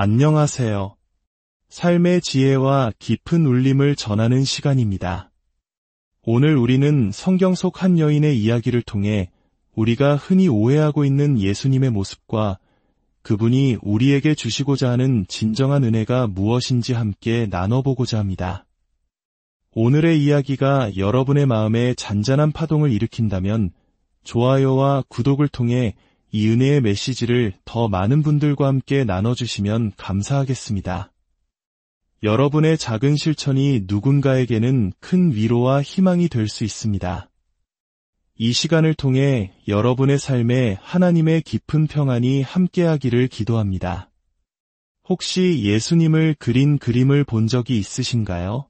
안녕하세요. 삶의 지혜와 깊은 울림을 전하는 시간입니다. 오늘 우리는 성경 속 한 여인의 이야기를 통해 우리가 흔히 오해하고 있는 예수님의 모습과 그분이 우리에게 주시고자 하는 진정한 은혜가 무엇인지 함께 나눠보고자 합니다. 오늘의 이야기가 여러분의 마음에 잔잔한 파동을 일으킨다면 좋아요와 구독을 통해 이 은혜의 메시지를 더 많은 분들과 함께 나눠주시면 감사하겠습니다. 여러분의 작은 실천이 누군가에게는 큰 위로와 희망이 될 수 있습니다. 이 시간을 통해 여러분의 삶에 하나님의 깊은 평안이 함께하기를 기도합니다. 혹시 예수님을 그린 그림을 본 적이 있으신가요?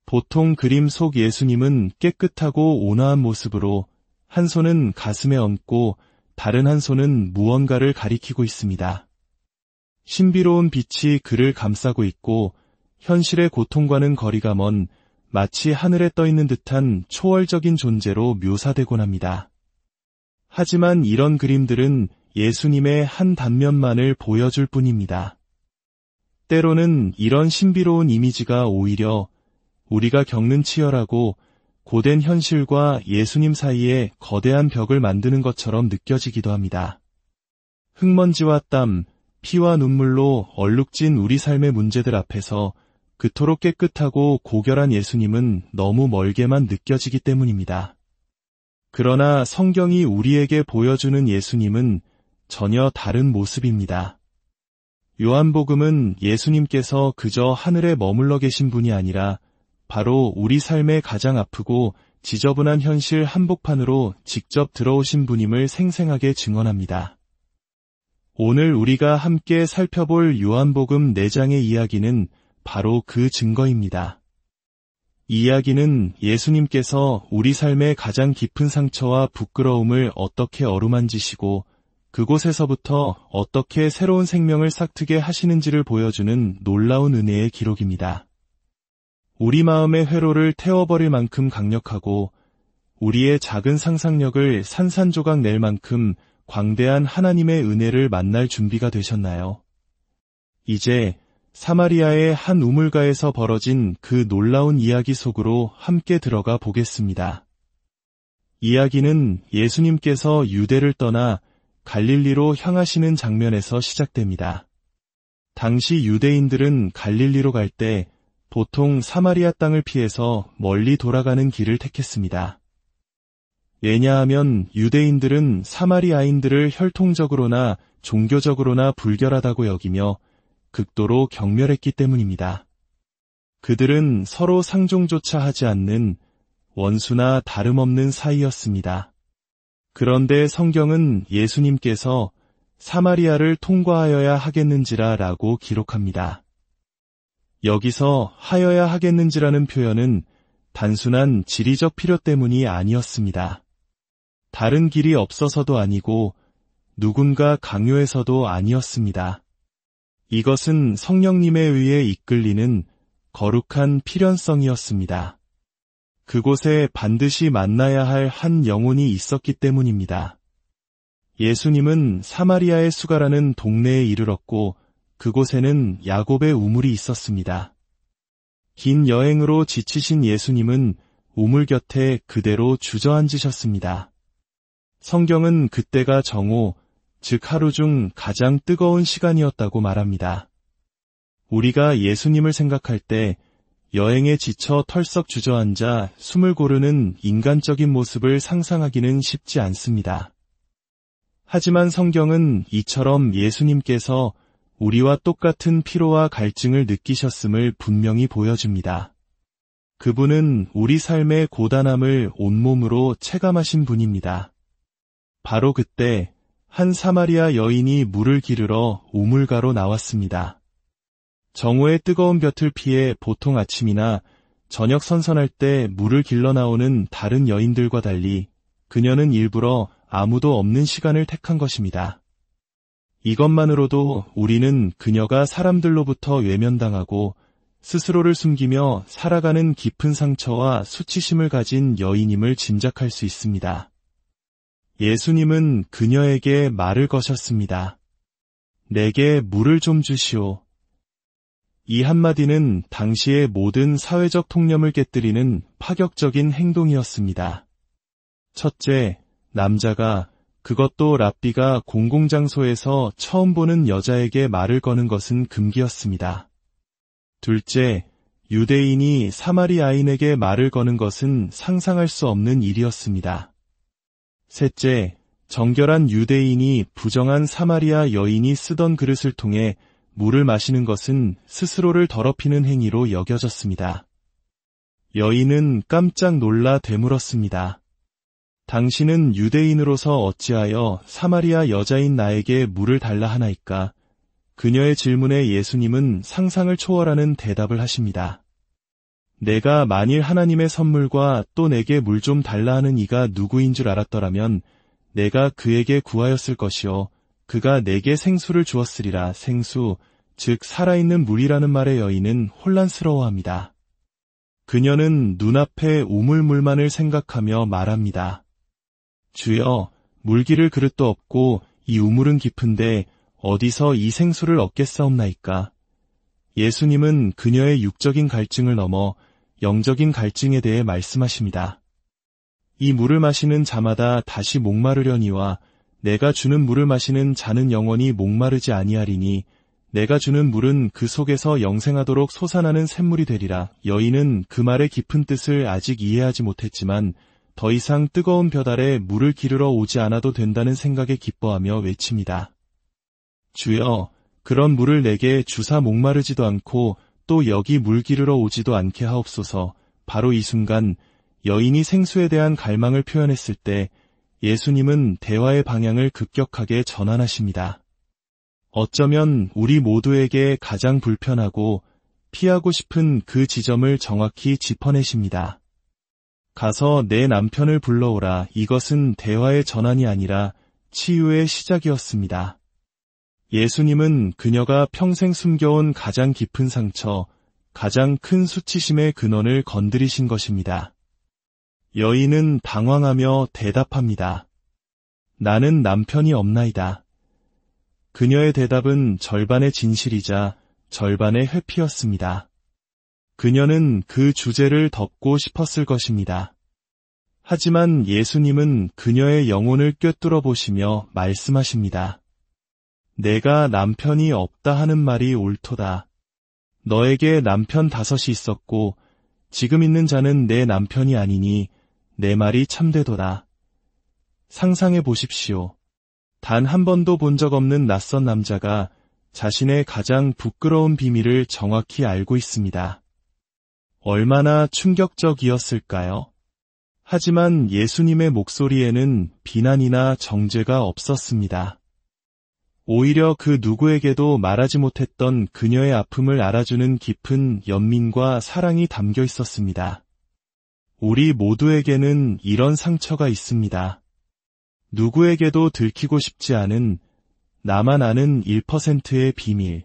보통 그림 속 예수님은 깨끗하고 온화한 모습으로 한 손은 가슴에 얹고 다른 한 손은 무언가를 가리키고 있습니다. 신비로운 빛이 그를 감싸고 있고 현실의 고통과는 거리가 먼 마치 하늘에 떠 있는 듯한 초월적인 존재로 묘사되곤 합니다. 하지만 이런 그림들은 예수님의 한 단면만을 보여줄 뿐입니다. 때로는 이런 신비로운 이미지가 오히려 우리가 겪는 치열하고 고된 현실과 예수님 사이에 거대한 벽을 만드는 것처럼 느껴지기도 합니다. 흙먼지와 땀, 피와 눈물로 얼룩진 우리 삶의 문제들 앞에서 그토록 깨끗하고 고결한 예수님은 너무 멀게만 느껴지기 때문입니다. 그러나 성경이 우리에게 보여주는 예수님은 전혀 다른 모습입니다. 요한복음은 예수님께서 그저 하늘에 머물러 계신 분이 아니라 바로 우리 삶의 가장 아프고 지저분한 현실 한복판으로 직접 들어오신 분임을 생생하게 증언합니다. 오늘 우리가 함께 살펴볼 요한복음 4장의 이야기는 바로 그 증거입니다. 이 이야기는 예수님께서 우리 삶의 가장 깊은 상처와 부끄러움을 어떻게 어루만지시고 그곳에서부터 어떻게 새로운 생명을 싹트게 하시는지를 보여주는 놀라운 은혜의 기록입니다. 우리 마음의 회로를 태워버릴 만큼 강력하고 우리의 작은 상상력을 산산조각 낼 만큼 광대한 하나님의 은혜를 만날 준비가 되셨나요? 이제 사마리아의 한 우물가에서 벌어진 그 놀라운 이야기 속으로 함께 들어가 보겠습니다. 이야기는 예수님께서 유대를 떠나 갈릴리로 향하시는 장면에서 시작됩니다. 당시 유대인들은 갈릴리로 갈 때 보통 사마리아 땅을 피해서 멀리 돌아가는 길을 택했습니다. 왜냐하면 유대인들은 사마리아인들을 혈통적으로나 종교적으로나 불결하다고 여기며 극도로 경멸했기 때문입니다. 그들은 서로 상종조차 하지 않는 원수나 다름없는 사이였습니다. 그런데 성경은 예수님께서 사마리아를 통과하여야 하겠는지라 라고 기록합니다. 여기서 하여야 하겠는지라는 표현은 단순한 지리적 필요 때문이 아니었습니다. 다른 길이 없어서도 아니고 누군가 강요해서도 아니었습니다. 이것은 성령님에 의해 이끌리는 거룩한 필연성이었습니다. 그곳에 반드시 만나야 할 한 영혼이 있었기 때문입니다. 예수님은 사마리아의 수가라는 동네에 이르렀고 그곳에는 야곱의 우물이 있었습니다. 긴 여행으로 지치신 예수님은 우물 곁에 그대로 주저앉으셨습니다. 성경은 그때가 정오, 즉 하루 중 가장 뜨거운 시간이었다고 말합니다. 우리가 예수님을 생각할 때 여행에 지쳐 털썩 주저앉아 숨을 고르는 인간적인 모습을 상상하기는 쉽지 않습니다. 하지만 성경은 이처럼 예수님께서 우리와 똑같은 피로와 갈증을 느끼셨음을 분명히 보여줍니다. 그분은 우리 삶의 고단함을 온몸으로 체감하신 분입니다. 바로 그때 한 사마리아 여인이 물을 기르러 우물가로 나왔습니다. 정오의 뜨거운 볕을 피해 보통 아침이나 저녁 선선할 때 물을 길러 나오는 다른 여인들과 달리 그녀는 일부러 아무도 없는 시간을 택한 것입니다. 이것만으로도 우리는 그녀가 사람들로부터 외면당하고 스스로를 숨기며 살아가는 깊은 상처와 수치심을 가진 여인임을 짐작할 수 있습니다. 예수님은 그녀에게 말을 거셨습니다. 내게 물을 좀 주시오. 이 한마디는 당시의 모든 사회적 통념을 깨뜨리는 파격적인 행동이었습니다. 첫째, 남자가, 그것도 랍비가 공공장소에서 처음 보는 여자에게 말을 거는 것은 금기였습니다. 둘째, 유대인이 사마리아인에게 말을 거는 것은 상상할 수 없는 일이었습니다. 셋째, 정결한 유대인이 부정한 사마리아 여인이 쓰던 그릇을 통해 물을 마시는 것은 스스로를 더럽히는 행위로 여겨졌습니다. 여인은 깜짝 놀라 되물었습니다. 당신은 유대인으로서 어찌하여 사마리아 여자인 나에게 물을 달라 하나이까? 그녀의 질문에 예수님은 상상을 초월하는 대답을 하십니다. 내가 만일 하나님의 선물과 또 내게 물 좀 달라 하는 이가 누구인 줄 알았더라면 내가 그에게 구하였을 것이요 그가 내게 생수를 주었으리라. 생수, 즉 살아있는 물이라는 말에 여인은 혼란스러워합니다. 그녀는 눈앞에 우물물만을 생각하며 말합니다. 주여, 물기를 그릇도 없고 이 우물은 깊은데 어디서 이 생수를 얻겠사옵나이까? 예수님은 그녀의 육적인 갈증을 넘어 영적인 갈증에 대해 말씀하십니다. 이 물을 마시는 자마다 다시 목마르려니와 내가 주는 물을 마시는 자는 영원히 목마르지 아니하리니 내가 주는 물은 그 속에서 영생하도록 솟아나는 샘물이 되리라. 여인은 그 말의 깊은 뜻을 아직 이해하지 못했지만 더 이상 뜨거운 볕 아래 물을 기르러 오지 않아도 된다는 생각에 기뻐하며 외칩니다. 주여, 그런 물을 내게 주사 목마르지도 않고 또 여기 물 기르러 오지도 않게 하옵소서. 바로 이 순간 여인이 생수에 대한 갈망을 표현했을 때 예수님은 대화의 방향을 급격하게 전환하십니다. 어쩌면 우리 모두에게 가장 불편하고 피하고 싶은 그 지점을 정확히 짚어내십니다. 가서 내 남편을 불러오라. 이것은 대화의 전환이 아니라 치유의 시작이었습니다. 예수님은 그녀가 평생 숨겨온 가장 깊은 상처, 가장 큰 수치심의 근원을 건드리신 것입니다. 여인은 당황하며 대답합니다. 나는 남편이 없나이다. 그녀의 대답은 절반의 진실이자 절반의 회피였습니다. 그녀는 그 주제를 덮고 싶었을 것입니다. 하지만 예수님은 그녀의 영혼을 꿰뚫어 보시며 말씀하십니다. 내가 남편이 없다 하는 말이 옳도다. 너에게 남편 5이 있었고 지금 있는 자는 내 남편이 아니니 내 말이 참되도다. 상상해 보십시오. 단 한 번도 본 적 없는 낯선 남자가 자신의 가장 부끄러운 비밀을 정확히 알고 있습니다. 얼마나 충격적이었을까요? 하지만 예수님의 목소리에는 비난이나 정죄가 없었습니다. 오히려 그 누구에게도 말하지 못했던 그녀의 아픔을 알아주는 깊은 연민과 사랑이 담겨 있었습니다. 우리 모두에게는 이런 상처가 있습니다. 누구에게도 들키고 싶지 않은 나만 아는 1%의 비밀,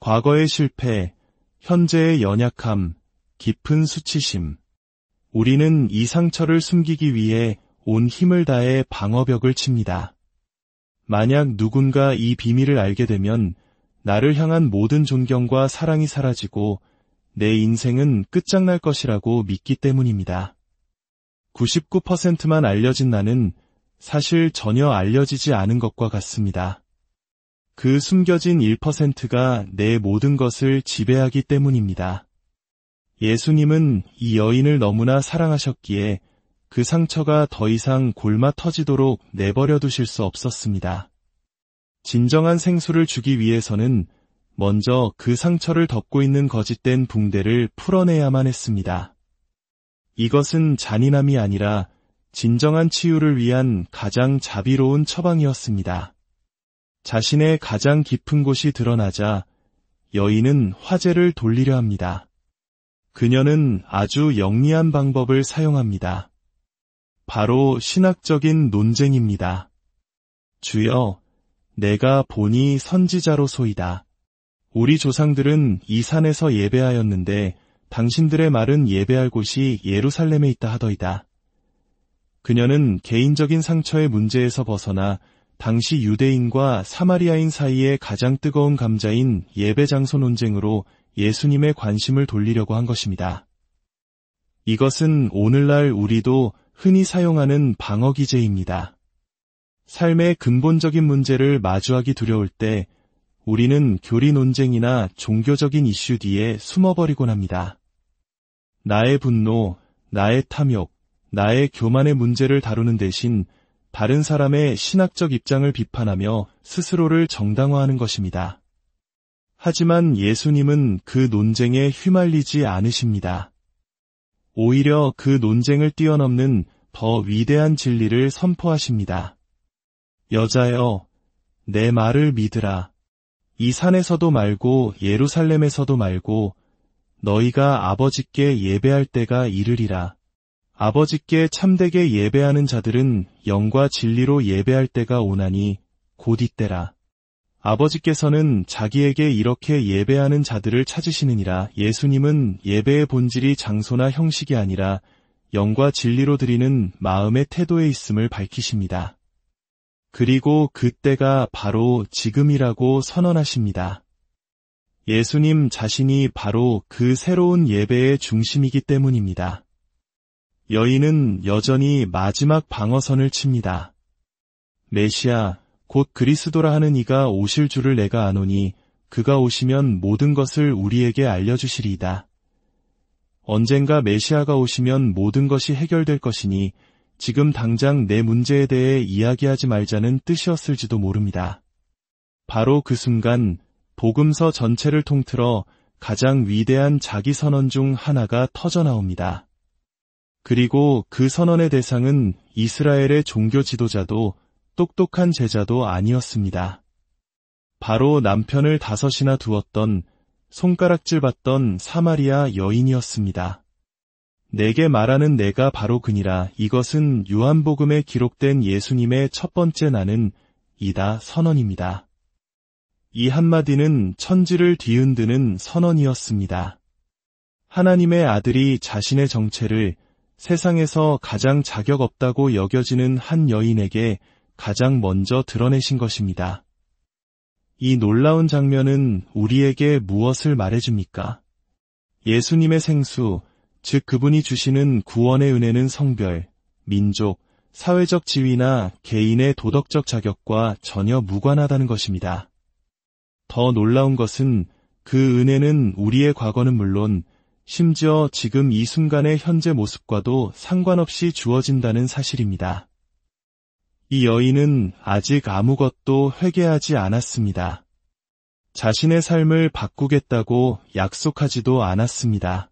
과거의 실패, 현재의 연약함, 깊은 수치심. 우리는 이 상처를 숨기기 위해 온 힘을 다해 방어벽을 칩니다. 만약 누군가 이 비밀을 알게 되면 나를 향한 모든 존경과 사랑이 사라지고 내 인생은 끝장날 것이라고 믿기 때문입니다. 99%만 알려진 나는 사실 전혀 알려지지 않은 것과 같습니다. 그 숨겨진 1%가 내 모든 것을 지배하기 때문입니다. 예수님은 이 여인을 너무나 사랑하셨기에 그 상처가 더 이상 골마 터지도록 내버려 두실 수 없었습니다. 진정한 생수를 주기 위해서는 먼저 그 상처를 덮고 있는 거짓된 붕대를 풀어내야만 했습니다. 이것은 잔인함이 아니라 진정한 치유를 위한 가장 자비로운 처방이었습니다. 자신의 가장 깊은 곳이 드러나자 여인은 화제를 돌리려 합니다. 그녀는 아주 영리한 방법을 사용합니다. 바로 신학적인 논쟁입니다. 주여, 내가 보니 선지자로소이다. 우리 조상들은 이 산에서 예배하였는데 당신들의 말은 예배할 곳이 예루살렘에 있다 하더이다. 그녀는 개인적인 상처의 문제에서 벗어나 당시 유대인과 사마리아인 사이의 가장 뜨거운 감자인 예배 장소 논쟁으로 예수님의 관심을 돌리려고 한 것입니다. 이것은 오늘날 우리도 흔히 사용하는 방어 기제입니다. 삶의 근본적인 문제를 마주하기 두려울 때 우리는 교리 논쟁이나 종교적인 이슈 뒤에 숨어버리곤 합니다. 나의 분노, 나의 탐욕, 나의 교만의 문제를 다루는 대신 다른 사람의 신학적 입장을 비판하며 스스로를 정당화하는 것입니다. 하지만 예수님은 그 논쟁에 휘말리지 않으십니다. 오히려 그 논쟁을 뛰어넘는 더 위대한 진리를 선포하십니다. 여자여, 내 말을 믿으라. 이 산에서도 말고 예루살렘에서도 말고 너희가 아버지께 예배할 때가 이르리라. 아버지께 참되게 예배하는 자들은 영과 진리로 예배할 때가 오나니 곧 이때라. 아버지께서는 자기에게 이렇게 예배하는 자들을 찾으시느니라. 예수님은 예배의 본질이 장소나 형식이 아니라 영과 진리로 드리는 마음의 태도에 있음을 밝히십니다. 그리고 그때가 바로 지금이라고 선언하십니다. 예수님 자신이 바로 그 새로운 예배의 중심이기 때문입니다. 여인은 여전히 마지막 방어선을 칩니다. 메시아, 곧 그리스도라 하는 이가 오실 줄을 내가 아노니 그가 오시면 모든 것을 우리에게 알려주시리이다. 언젠가 메시아가 오시면 모든 것이 해결될 것이니 지금 당장 내 문제에 대해 이야기하지 말자는 뜻이었을지도 모릅니다. 바로 그 순간 복음서 전체를 통틀어 가장 위대한 자기 선언 중 하나가 터져나옵니다. 그리고 그 선언의 대상은 이스라엘의 종교 지도자도 똑똑한 제자도 아니었습니다. 바로 남편을 5이나 두었던 손가락질 받던 사마리아 여인이었습니다. 내게 말하는 내가 바로 그니라. 이것은 요한복음에 기록된 예수님의 첫 번째 나는 이다 선언입니다. 이 한마디는 천지를 뒤흔드는 선언이었습니다. 하나님의 아들이 자신의 정체를 세상에서 가장 자격 없다고 여겨지는 한 여인에게 가장 먼저 드러내신 것입니다. 이 놀라운 장면은 우리에게 무엇을 말해줍니까? 예수님의 생수, 즉 그분이 주시는 구원의 은혜는 성별, 민족, 사회적 지위나 개인의 도덕적 자격과 전혀 무관하다는 것입니다. 더 놀라운 것은 그 은혜는 우리의 과거는 물론 심지어 지금 이 순간의 현재 모습과도 상관없이 주어진다는 사실입니다. 이 여인은 아직 아무것도 회개하지 않았습니다. 자신의 삶을 바꾸겠다고 약속하지도 않았습니다.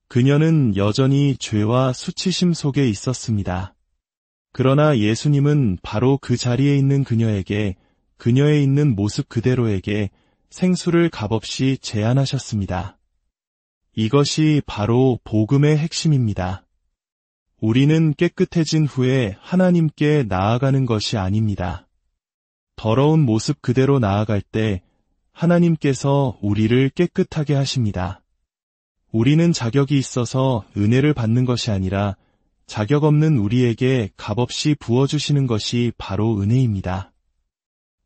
그녀는 여전히 죄와 수치심 속에 있었습니다. 그러나 예수님은 바로 그 자리에 있는 그녀에게, 그녀의 있는 모습 그대로에게 생수를 값없이 제안하셨습니다. 이것이 바로 복음의 핵심입니다. 우리는 깨끗해진 후에 하나님께 나아가는 것이 아닙니다. 더러운 모습 그대로 나아갈 때 하나님께서 우리를 깨끗하게 하십니다. 우리는 자격이 있어서 은혜를 받는 것이 아니라 자격 없는 우리에게 값없이 부어주시는 것이 바로 은혜입니다.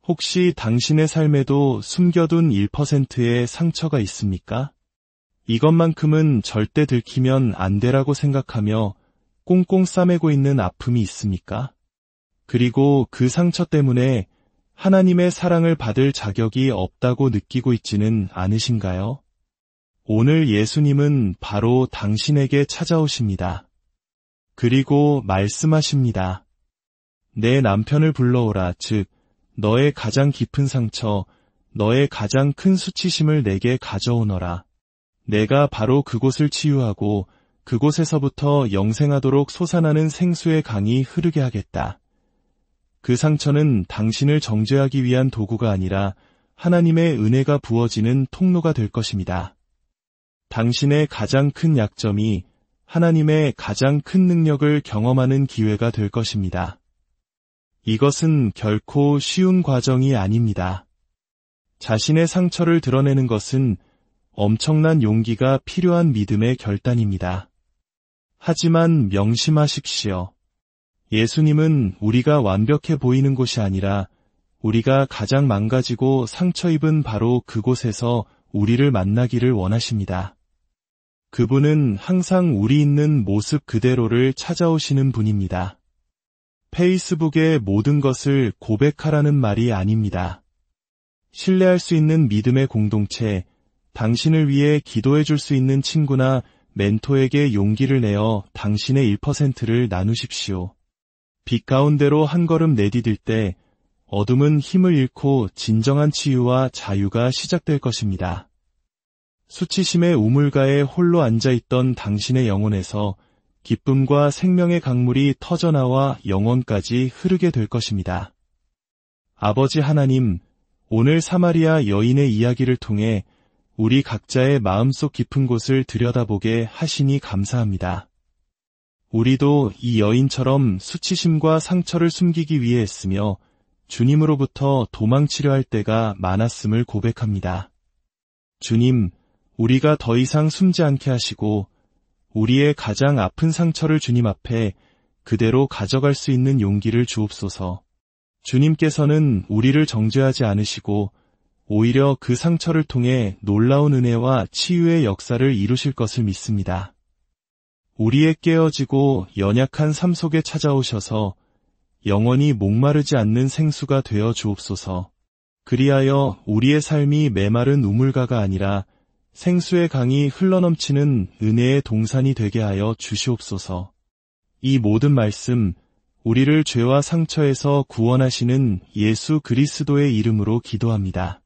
혹시 당신의 삶에도 숨겨둔 1%의 상처가 있습니까? 이것만큼은 절대 들키면 안 되라고 생각하며 꽁꽁 싸매고 있는 아픔이 있습니까? 그리고 그 상처 때문에 하나님의 사랑을 받을 자격이 없다고 느끼고 있지는 않으신가요? 오늘 예수님은 바로 당신에게 찾아오십니다. 그리고 말씀하십니다. 내 남편을 불러오라. 즉, 너의 가장 깊은 상처, 너의 가장 큰 수치심을 내게 가져오너라. 내가 바로 그곳을 치유하고 그곳에서부터 영생하도록 솟아나는 생수의 강이 흐르게 하겠다. 그 상처는 당신을 정죄하기 위한 도구가 아니라 하나님의 은혜가 부어지는 통로가 될 것입니다. 당신의 가장 큰 약점이 하나님의 가장 큰 능력을 경험하는 기회가 될 것입니다. 이것은 결코 쉬운 과정이 아닙니다. 자신의 상처를 드러내는 것은 엄청난 용기가 필요한 믿음의 결단입니다. 하지만 명심하십시오. 예수님은 우리가 완벽해 보이는 곳이 아니라 우리가 가장 망가지고 상처 입은 바로 그곳에서 우리를 만나기를 원하십니다. 그분은 항상 우리 있는 모습 그대로를 찾아오시는 분입니다. 페이스북에 모든 것을 고백하라는 말이 아닙니다. 신뢰할 수 있는 믿음의 공동체, 당신을 위해 기도해 줄 수 있는 친구나 멘토에게 용기를 내어 당신의 1%를 나누십시오. 빛 가운데로 한 걸음 내디딜 때 어둠은 힘을 잃고 진정한 치유와 자유가 시작될 것입니다. 수치심의 우물가에 홀로 앉아있던 당신의 영혼에서 기쁨과 생명의 강물이 터져나와 영혼까지 흐르게 될 것입니다. 아버지 하나님, 오늘 사마리아 여인의 이야기를 통해 우리 각자의 마음속 깊은 곳을 들여다보게 하시니 감사합니다. 우리도 이 여인처럼 수치심과 상처를 숨기기 위해 애쓰며 주님으로부터 도망치려 할 때가 많았음을 고백합니다. 주님, 우리가 더 이상 숨지 않게 하시고 우리의 가장 아픈 상처를 주님 앞에 그대로 가져갈 수 있는 용기를 주옵소서. 주님께서는 우리를 정죄하지 않으시고 오히려 그 상처를 통해 놀라운 은혜와 치유의 역사를 이루실 것을 믿습니다. 우리의 깨어지고 연약한 삶 속에 찾아오셔서 영원히 목마르지 않는 생수가 되어 주옵소서. 그리하여 우리의 삶이 메마른 우물가가 아니라 생수의 강이 흘러넘치는 은혜의 동산이 되게 하여 주시옵소서. 이 모든 말씀, 우리를 죄와 상처에서 구원하시는 예수 그리스도의 이름으로 기도합니다.